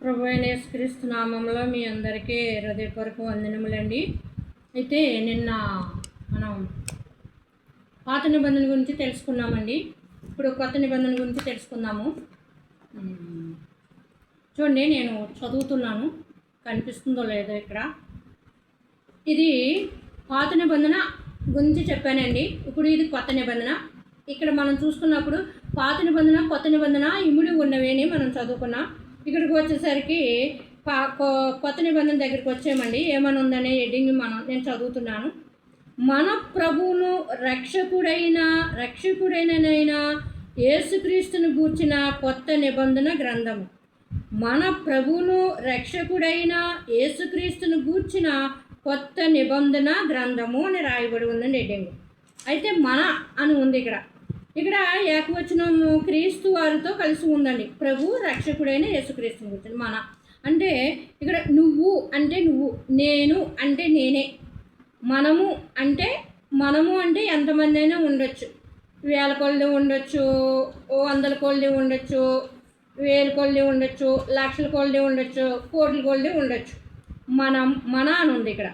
ప్రభు అయిన యేసుక్రీస్తు నామంలో మీ అందరికీ హృదయపూర్వక వందనములండి. అయితే నిన్న మనం పాత నిబంధన గురించి తెలుసుకున్నామండి. ఇప్పుడు కొత్త నిబంధన గురించి తెలుసుకుందాము. చూడండి, నేను చదువుతున్నాను, కనిపిస్తుందో లేదో ఇక్కడ. ఇది పాత నిబంధన గురించి చెప్పానండి. ఇప్పుడు ఇది కొత్త నిబంధన. ఇక్కడ మనం చూసుకున్నప్పుడు పాత నిబంధన కొత్త నిబంధన ఇముడి ఉన్నవి అని మనం చదువుకున్నాం. ఇక్కడికి వచ్చేసరికి కొత్త నిబంధన దగ్గరికి వచ్చామండి. ఏమని ఉందనే హెడ్డింగ్ నేను చదువుతున్నాను. మన ప్రభువును రక్షకుడైన యేసుక్రీస్తును గూర్చిన కొత్త నిబంధన గ్రంథము. మన ప్రభువును రక్షకుడైన యేసుక్రీస్తును గూర్చిన కొత్త నిబంధన గ్రంథము అని రాయబడి ఉందండి హెడ్డింగ్. అయితే మన అని ఉంది ఇక్కడ ఏకవచనము క్రీస్తు వారితో కలిసి ఉందండి. ప్రభు రక్షకుడైన యేసుక్రీస్తుని గురించి మన అంటే ఇక్కడ నువ్వు అంటే నువ్వు, నేను అంటే నేనే, మనము అంటే ఎంతమంది అయినా ఉండొచ్చు. 1000 కొలది ఉండొచ్చు, 100 కొలది ఉండొచ్చు, 1000 కొలది ఉండొచ్చు, 1,00,000 కొలది ఉండొచ్చు, కోట్ల కొలది ఉండొచ్చు. మన అని ఉంది ఇక్కడ.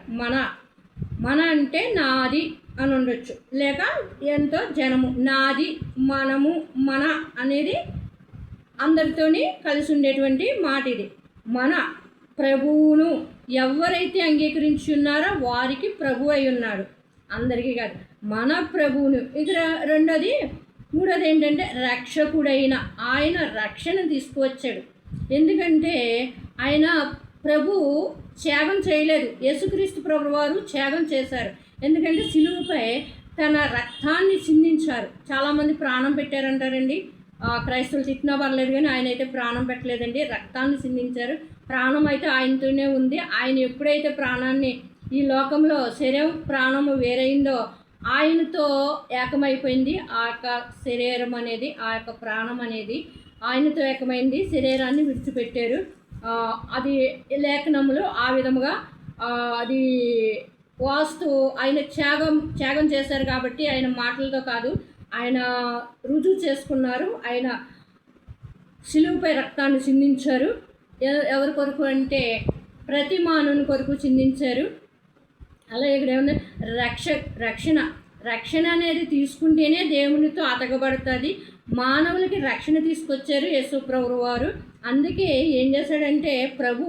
మన అంటే నాది అని ఉండొచ్చు, లేక ఎంతో జనము. నాది, మనము, మన అనేది అందరితోని కలిసి ఉండేటువంటి మాట. ఇది మన ప్రభువును ఎవరైతే అంగీకరించి ఉన్నారో వారికి ప్రభు అయి ఉన్నాడు, అందరికీ కాదు. మన ప్రభువును. ఇక్కడ మూడోది ఏంటంటే రక్షకుడైన ఆయన రక్షణ తీసుకువచ్చాడు. ఎందుకంటే ఆయన ప్రభు త్యాగం చేయలేదు, యేసుక్రీస్తు ప్రభు వారు త్యాగం చేశారు. ఎందుకంటే సిలువపై తన రక్తాన్ని చిందించారు. చాలామంది ప్రాణం పెట్టారంటారండి. క్రైస్తవులు తిట్టినా పర్లేదు, కానీ ఆయన అయితే ప్రాణం పెట్టలేదండి, రక్తాన్ని చిందించారు. ప్రాణం అయితే ఆయనతోనే ఉంది. ఆయన ఎప్పుడైతే ప్రాణాన్ని ఈ లోకంలో ప్రాణము వేరైందో ఆయనతో ఏకమైపోయింది. ఆ యొక్క శరీరం అనేది, ఆ యొక్క ప్రాణం అనేది ఆయనతో ఏకమైంది. శరీరాన్ని విడిచిపెట్టారు. అది లేఖనములు ఆ విధముగా అది ఆయన త్యాగం చేశారు. కాబట్టి ఆయన మాటలతో కాదు, ఆయన రుజువు చేసుకున్నారు. ఆయన శిలువపై రక్తాన్ని చిందించారు. ఎవరి కొరకు అంటే ప్రతి మానవుని కొరకు చిందించారు. అలాగే ఇక్కడ ఏమన్నా రక్షణ అనేది తీసుకుంటేనే దేవునితో అతకబడుతుంది. మానవులకి రక్షణ తీసుకొచ్చారు యేసు ప్రభు వారు. అందుకే ఏం చేశాడంటే ప్రభు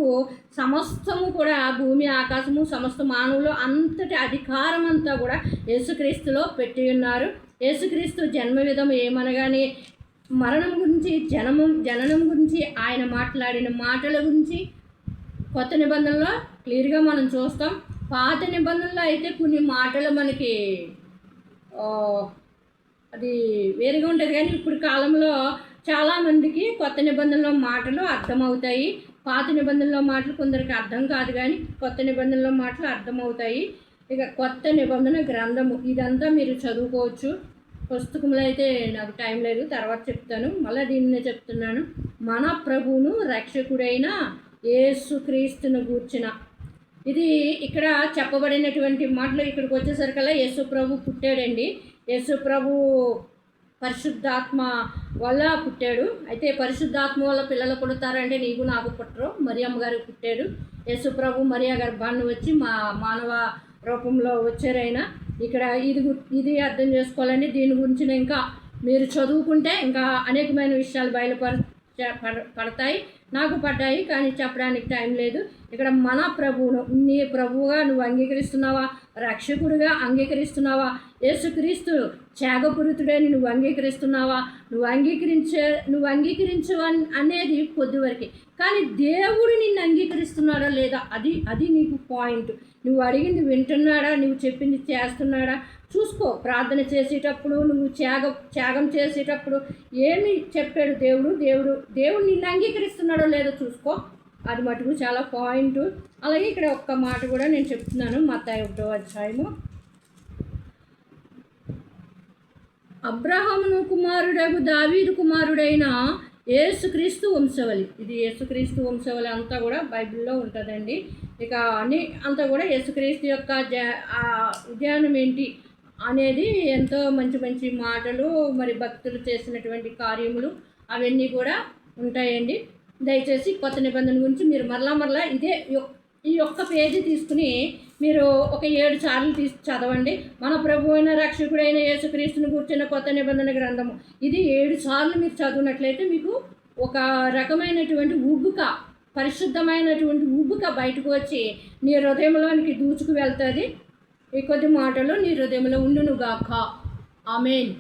సమస్తము కూడా, భూమి ఆకాశము సమస్త మానవులు అంతటి అధికారం అంతా కూడా యేసుక్రీస్తులో పెట్టి ఉన్నారు. యేసుక్రీస్తు జన్మ విధము ఏమనగానే మరణం గురించి, జననం గురించి ఆయన మాట్లాడిన మాటల గురించి కొత్త నిబంధనలో క్లియర్గా మనం చూస్తాం. పాత నిబంధనలో అయితే కొన్ని మాటలు మనకి అది వేరుగా ఉంటుంది, కానీ ఇప్పుడు కాలంలో చాలామందికి కొత్త నిబంధనలో మాటలు అర్థమవుతాయి. పాత నిబంధనలో మాటలు కొందరికి అర్థం కాదు, కానీ కొత్త నిబంధనలో మాటలు అర్థమవుతాయి. ఇక కొత్త నిబంధన గ్రంథము ఇదంతా మీరు చదువుకోవచ్చు. పుస్తకంలో అయితే నాకు టైం లేదు, తర్వాత చెప్తాను. మళ్ళీ దీన్నే చెప్తున్నాను. మన ప్రభువును రక్షకుడైన యేసుక్రీస్తును గూర్చిన ఇది ఇక్కడ చెప్పబడినటువంటి మాటలు. ఇక్కడికి వచ్చేసరికల్లా యేసు ప్రభు పుట్టాడండి. యేసు ప్రభు పరిశుద్ధాత్మ వల్ల పుట్టాడు. అయితే పరిశుద్ధాత్మ వల్ల పిల్లలు పుడతారంటే నీకు నాకు పుట్టరు. మరియమ్మ గారికి పుట్టాడు. యేసు ప్రభు మరియా గర్భాన్ని వచ్చి మానవ రూపంలో వచ్చారైనా. ఇక్కడ ఇది అర్థం చేసుకోవాలండి. దీని గురించి ఇంకా మీరు చదువుకుంటే ఇంకా అనేకమైన విషయాలు పడతాయి. నాకు పడ్డాయి, కానీ చెప్పడానికి టైం లేదు. ఇక్కడ మన ప్రభువును నీ ప్రభువుగా నువ్వు అంగీకరిస్తున్నావా? రక్షకుడిగా అంగీకరిస్తున్నావా? యేసుక్రీస్తు త్యాగపూరితుడని నువ్వు అంగీకరిస్తున్నావా? నువ్వు అంగీకరించవా అనేది కొద్ది వరకే, కానీ దేవుడు నిన్ను అంగీకరిస్తున్నాడా లేదా అది నీకు పాయింట్. నువ్వు అడిగింది వింటున్నాడా? నువ్వు చెప్పింది చేస్తున్నాడా? చూసుకో. ప్రార్థన చేసేటప్పుడు, నువ్వు త్యాగం చేసేటప్పుడు ఏమి చెప్పాడు దేవుడు నిన్ను అంగీకరిస్తున్నాడో లేదో చూసుకో. అది మటుకు చాలా పాయింట్. అలాగే ఇక్కడ ఒక్క మాట కూడా నేను చెప్తున్నాను. మత్తయి 1వ అధ్యాయము. అబ్రహామును కుమారుడగు దావీదు కుమారుడైన యేసుక్రీస్తు వంశవళి. ఇది యేసుక్రీస్తు వంశవళి అంతా కూడా బైబిల్లో ఉంటుందండి. ఇక అంతా కూడా యేసుక్రీస్తు యొక్క ఉద్యానం ఏంటి అనేది ఎంతో మంచి మంచి మాటలు, మరి భక్తులు చేసినటువంటి కార్యములు అవన్నీ కూడా ఉంటాయండి. దయచేసి కొత్త నిబంధన గురించి మీరు మరలా ఈ యొక్క పేజీ తీసుకుని మీరు ఒక 7 సార్లు చదవండి. మన ప్రభు అయిన రక్షకుడైన యేసుక్రీస్తుని కూర్చున్న కొత్త నిబంధన గ్రంథము ఇది 7 సార్లు మీరు చదివినట్లయితే మీకు ఒక రకమైనటువంటి ఉబ్బుక, పరిశుద్ధమైనటువంటి ఉబ్బుక బయటకు వచ్చి నీ హృదయంలోనికి దూచుకు వెళ్తుంది. ఈ కొద్ది మాటలు నీ హృదయంలో ఉండునుగాక. ఆమేన్.